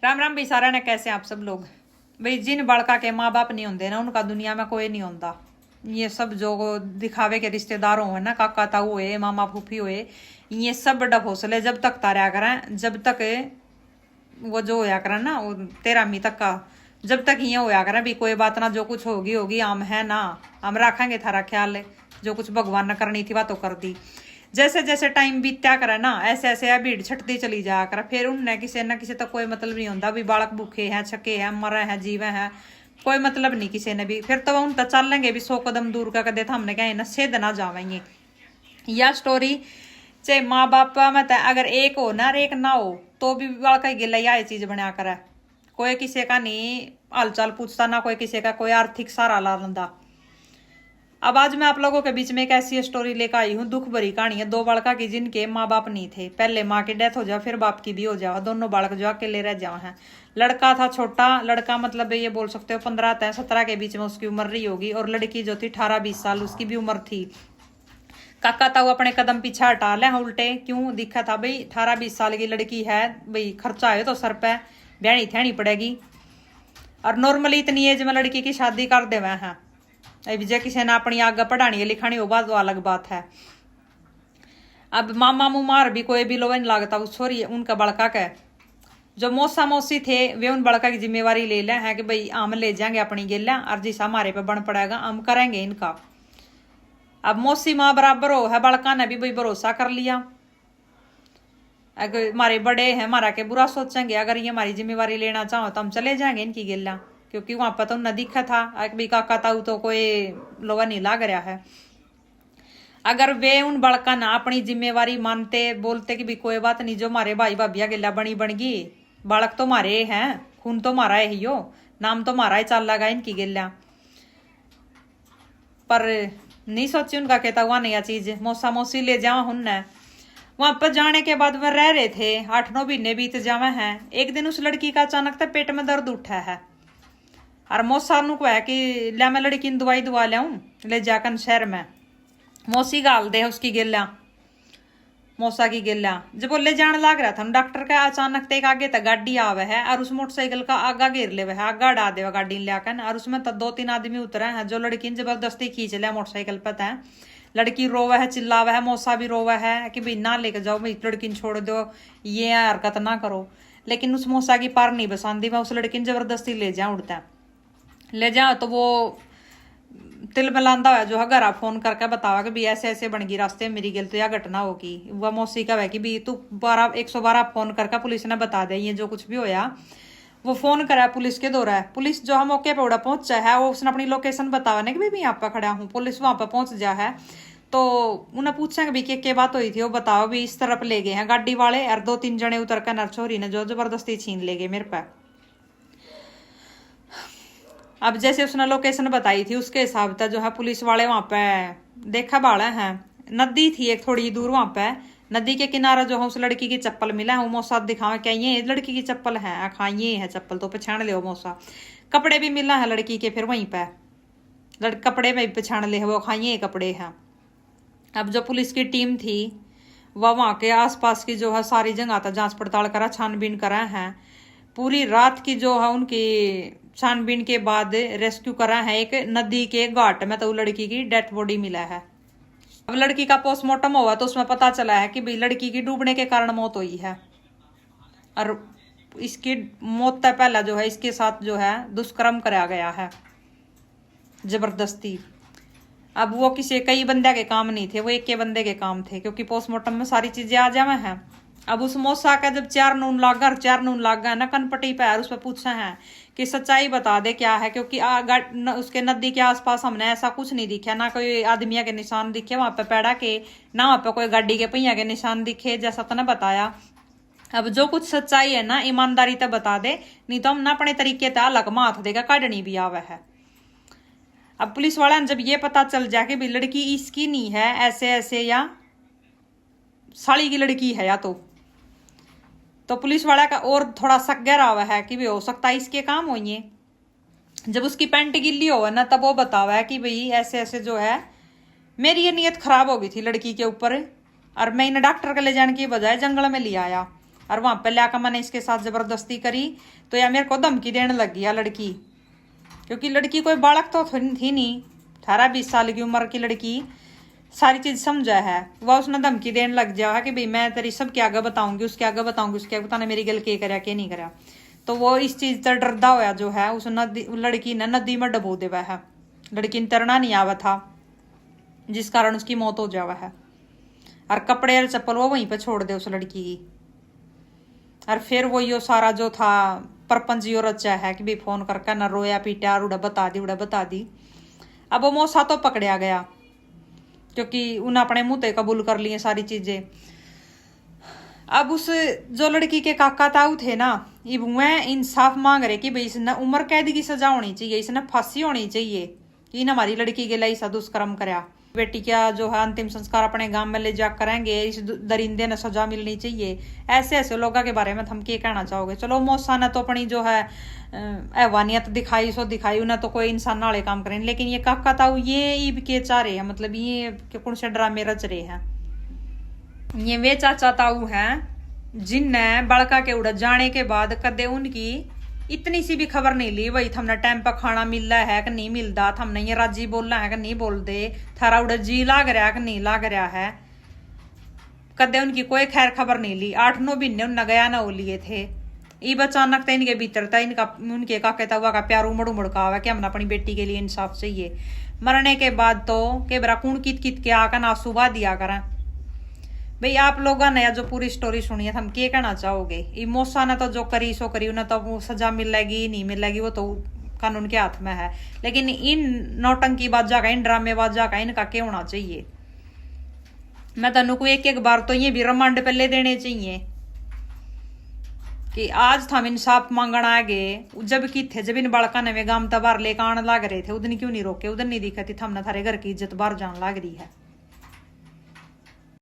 राम राम भी सारा ने कैसे आप सब लोग। भाई जिन बड़का के माँ बाप नहीं होंगे ना उनका दुनिया में कोई नहीं होता। ये सब जो दिखावे के रिश्तेदार हो ना, काका ताऊ हुए, मामा फूफी हुए, ये सब बड़ा हौसले जब तक तारा करें, जब तक वो जो होया करें ना वो 13वीं तक का, जब तक ये होया करें भी कोई बात ना, जो कुछ होगी होगी, हम है ना, हम रखेंगे थारा ख्याल, जो कुछ भगवान ने करनी थी वह तो कर दी। जैसे जैसे टाइम बीतया करे ना ऐसे ऐसे भीड़ छटती चली जाया करे, फिर उनने किसी न किसी तक कोई मतलब नहीं होता भी बालक भूखे हैं, छके हैं, मरे हैं, जीवे हैं, कोई मतलब नहीं किसी ने भी। फिर तो उन तक चल लेंगे भी 100 कदम दूर का कदे था हमने कहे ना सेध ना जावेंगे। यह स्टोरी चाहे माँ बाप में अगर एक हो ना और एक ना हो तो भी बालका गिला यह चीज बना करे। कोई किसी का नहीं हालचाल पूछता ना, कोई किसी का कोई आर्थिक सहारा ला लेंदा। अब आज मैं आप लोगों के बीच में एक ऐसी स्टोरी लेकर आई हूँ, दुख भरी कहानी है। 2 बालका की जिनके माँ बाप नहीं थे, पहले माँ की डेथ हो जाओ फिर बाप की भी हो जाओ, दोनों बालक जो अकेले रह जाओ हैं। लड़का था छोटा, लड़का मतलब ये बोल सकते हो 15 से 17 के बीच में उसकी उम्र रही होगी, और लड़की जो थी 18-20 साल उसकी भी उम्र थी। काका ताऊ अपने कदम पीछे हटा ले उल्टे, क्यों दिखा था भाई 18-20 साल की लड़की है, भाई खर्चा है तो सर पे ब्याणी थैनी पड़ेगी, और नॉर्मली इतनी एज में लड़की की शादी कर दे हुए हैं। विजय किसी ने अपनी आगे पढ़ानी लिखानी हो बात तो अलग बात है। अब मामा मुमार भी कोई भी लोग नहीं लागता उस छोरी उनका बड़का के जो मौसा मौसी थे वे उन बड़का की जिम्मेवारी ले लें है कि भाई हम ले जाएंगे अपनी गेला, और जिसा हमारे पे बन पड़ेगा हम करेंगे इनका। अब मौसी माँ बराबर हो है, बड़का ने भी भाई भरोसा कर लिया, अगर हमारे बड़े हैं हमारा के बुरा सोचेंगे, अगर ये हमारी जिम्मेवारी लेना चाहो तो हम चले जाएंगे इनकी गेला, क्योंकि वहां पर तो न दिखा था भी काका ताऊ तो कोई लोगा नहीं लाग रहा है। अगर वे उन बड़का ना अपनी जिम्मेवारी मानते, बोलते कि भी कोई बात नहीं, जो हमारे भाई भाभिया गेला बनी बन गई, बालक तो हमारे हैं, खून तो हमारा है ही हो, नाम तो हमारा ही चल लगा इनकी गेला, पर नहीं सोची उनका कहता हुआ नहीं चीज। मौसा मौसी ले जावा उनने, वहां पर जाने के बाद वह रह रहे थे 8-9 महीने बीत जावे हैं। एक दिन उस लड़की का अचानक तक पेट में दर्द उठा है, और मौसा नु कहा कि ले मैं लड़की ने दवाई दुआ लाऊं ले जाकर शहर में, मौसी गाल दे उसकी गेला, मौसा की गेला। जब वो ले जाने लग रहा था डॉक्टर का अचानक एक आगे तक गाड़ी आवे है, और उस मोटरसाइकिल का आगा घेर ले है, आगा डा दे गाड़ी लेकर, और उसमें तो 2-3 आदमी उतरे हैं जो लड़की ने जबरदस्ती खींच लिया मोटरसाइकिल पर तय। लड़की रोवा है, चिल्लावा है, मौसा भी रोवा है कि भाई ना लेके जाओ, भाई लड़की ने छोड़ दो, ये हरकत ना करो। लेकिन उस मौसा की पार नहीं बसांदी, मैं उस लड़की ने जबरदस्ती ले जा उड़ता ले जा, तो वो तिल मिलांदा है जो है घर फोन करके बतावा कि भी ऐसे ऐसे बन गई रास्ते में मेरी गलती या घटना होगी। वह मौसी का है कि भी तू 112 फोन करके पुलिस ने बता दे ये जो कुछ भी होया। वो फोन करा पुलिस के दौरा है, पुलिस जो है मौके पर उड़ा पहुंचा है, वो उसने अपनी लोकेशन बतावा ना कि भाई मैं यहाँ पर खड़ा हूँ, पुलिस वहां पर पहुंच जा है। तो उन्हें पूछा भी क्या बात हुई थी, वो बताओ भी इस तरफ ले गए हैं गाड़ी वाले, और 2-3 जने उतर कर नरछोरी ने जो जबरदस्ती छीन ले गए मेरे पे। अब जैसे उसने लोकेशन बताई थी उसके हिसाब से जो है पुलिस वाले वहां पे देखा बाड़ा है, नदी थी एक थोड़ी दूर, वहां पे नदी के किनारे जो है उस लड़की की चप्पल मिला है। मौसा दिखावा क्या ये लड़की की चप्पल है, हाँ ये है चप्पल, तो पहचान ले मौसा। कपड़े भी मिला है लड़की के, फिर वहीं पे कपड़े में भी पहचान ले वो, हाँ ये कपड़े हैं। अब जो पुलिस की टीम थी वह वहां के आसपास की जो है सारी जगह था जांच पड़ताल करा, छानबीन करा है, पूरी रात की जो है उनकी छानबीन के बाद रेस्क्यू करा है। एक नदी के घाट में तो लड़की की डेथ बॉडी मिला है। अब लड़की का पोस्टमार्टम हुआ तो उसमें पता चला है कि भाई लड़की की डूबने के कारण मौत हुई है, और इसकी मौत से पहला जो है इसके साथ जो है दुष्कर्म कराया गया है जबरदस्ती। अब वो किसी कई बंदे के काम नहीं थे, वो एक के बंदे के काम थे, क्योंकि पोस्टमार्टम में सारी चीजें आ जावे हैं। अब उस मौसा का जब 4 नून लागा ना कनपट्टी पैर उस पर पूछा है कि सच्चाई बता दे क्या है, क्योंकि उसके नदी के आसपास हमने ऐसा कुछ नहीं दिखा, ना कोई आदमिया के निशान दिखे वहां पे पैड़ा के, ना वहां पे कोई गाड़ी के पहिया के निशान दिखे जैसा तूने बताया। अब जो कुछ सच्चाई है ना ईमानदारी तक बता दे, नहीं तो हम ना अपने तरीके तक अलग माथ देगा काटनी भी आवे है। अब पुलिस वाला जब ये पता चल जाए कि लड़की इसकी नहीं है, ऐसे ऐसे या साड़ी की लड़की है या तो पुलिस वाला का और थोड़ा शक गहरा हुआ है कि भी हो सकता है इसके काम हो ये। जब उसकी पैंट गिल्ली हो ना तब वो बतावा है कि भाई ऐसे ऐसे जो है मेरी ये नीयत खराब हो गई थी लड़की के ऊपर, और मैं इन्हें डॉक्टर के ले जाने की बजाय जंगल में ले आया, और वहां पे लाकर मैंने इसके साथ जबरदस्ती करी तो या मेरे को धमकी देने लग गया लड़की, क्योंकि लड़की कोई बालक तो थी नहीं, 18-20 साल की उम्र की लड़की सारी चीज समझा है। वह उसने धमकी देने लग गया है कि भाई मैं तेरी सबके आगे बताऊंगी, उसके आगे बताऊंगी, उसके आगे बताने मेरी गल के करा के नहीं करा। तो वो इस चीज से डरदा होया जो है उस लड़की ने नदी में डबो देवा है। लड़की ने तैरना नहीं आवा था, जिस कारण उसकी मौत हो जावा है। और कपड़े और चप्पल वो वहीं पे छोड़ दे उस लड़की की। और फिर वो यो सारा जो था परपंच यो रचा है कि भाई फोन करके न रोया पीटा और उड़ा बता दी। अब वो मौसा तो पकड़या गया क्योंकि उन्हें अपने मुंह ते कबूल कर लिए सारी चीजें। अब उस जो लड़की के काका ताऊ थे ना, ये वह इंसाफ मांग रहे कि भाई इसने उम्र कैद की सजा होनी चाहिए, इसने फांसी होनी चाहिए कि इन हमारी लड़की के लिए ऐसा दुष्कर्म कराया। बेटी का जो है अंतिम संस्कार अपने गांव में ले जा करेंगे, इस दरिंदे ने सजा मिलनी चाहिए। ऐसे ऐसे लोगों के बारे में हम क्या कहना चाहोगे। चलो मौसा ने तो अपनी जो है हैवानियत दिखाई सो दिखाई, उन्हें तो कोई इंसान वाले काम करें, लेकिन ये काका ताऊ ये ईब के चाह रहे हैं, मतलब ये कौन से ड्रामे रच रहे हैं। ये वे चाचा ताऊ हैं जिनने बड़का के उड़ जाने के बाद कदे उनकी इतनी सी भी खबर नहीं ली, वही थमने टाइम पर खाना मिल रहा है कि नहीं मिलता, थमने ये राजी बोल रहा है कि नहीं बोल दे, थारा उड़ जी लाग रहा है कि नहीं लाग रहा है, कदे उनकी कोई खैर खबर नहीं ली। 8-9 महीने उन गया ना हो लिए थे। ये अचानक तो इनके भीतर था इनका उनके काके तवा का प्यार उमड़ उमड़ का आवा कि हमने अपनी बेटी के लिए इंसाफ चाहिए। मरने के बाद तो के बरा कूण कित के आकर ना सुबह दिया करें। भाई आप लोगों ने जो पूरी स्टोरी सुनी है हम क्या कहना चाहोगे। मौसा ने तो जो करी सो करी, उन्हें तो सजा मिलेगी नहीं मिलेगी वो तो कानून के हाथ में है, लेकिन इन नौटंकी बाजा का, इन ड्रामेबाजा का इनका क्या होना चाहिए। मैं तनु को एक बार तो ये भी रिमांड पे ले देने चाहिए कि आज हम इंसाफ मांगण आ गए, जब की थे जब इन बालका ने गांव तबार लेकर आने लग रहे थे, उदन क्यों नहीं रोके, उदन नहीं दिखा थी, हमने थारे घर की इज्जत बाहर जान लग रही है।